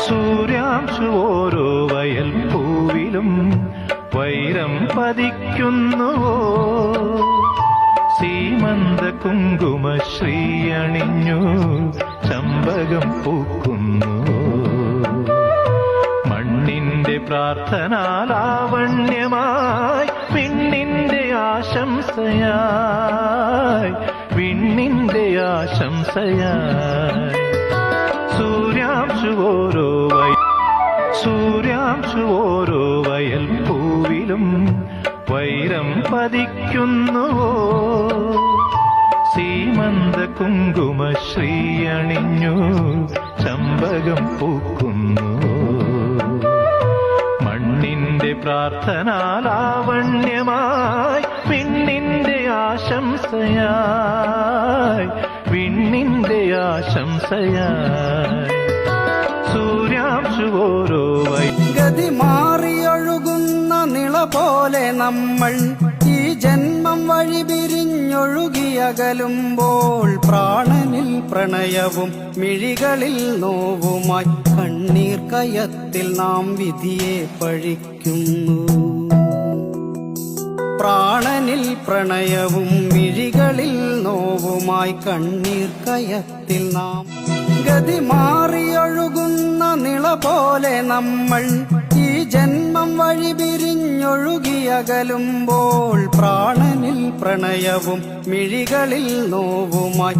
സൂര്യാംശു ഓരോ വയൽ പൂവിലും വൈരം പതിക്കുന്നുവോ സീമന്ത കുങ്കുമശ്രീ അണിഞ്ഞു ചമ്പകം പൂക്കുന്നു മണ്ണിന്റെ പ്രാർത്ഥനാലാവണ്യമായി വിണ്ണിന്റെ ആശംസയായി വിണ്ണിന്റെ ആശംസയായി സൂര്യാംശു ഓരോ വയൽ പൂവിലും വൈരം പതിക്കുന്നുവോ സീമന്ത കുങ്കുമശ്രീ അണിഞ്ഞു ചമ്പകം പൂക്കുന്നു മണ്ണിന്റെ പ്രാർത്ഥനാലാവണ്യമായി വിണ്ണിന്റെ ആശംസയായി വിണ്ണിന്റെ ആശംസയായി സൂര്യാംശു ഓരോ ഗതി മാറിയൊഴുകുന്ന നിള പോലെ നമ്മൾ ഈ ജന്മം വഴി പിരിഞ്ഞൊഴുകിയകലുമ്പോൾ പ്രാണനിൽ പ്രണയവും മിഴികളിൽ നോവുമായി കണ്ണീർ കയത്തിൽ നാം വിധിയെ പഴിക്കുന്നു പ്രാണനിൽ പ്രണയവും മിഴികളിൽ നോവുമായി കണ്ണീർ കയത്തിൽ നാം ഗതി മാറിയൊഴുകുന്ന നിള പോലെ നമ്മൾ ഈ ജന്മം വഴി പിരിഞ്ഞൊഴുകിയകലുമ്പോൾ പ്രാണനിൽ പ്രണയവും മിഴികളിൽ നോവുമായി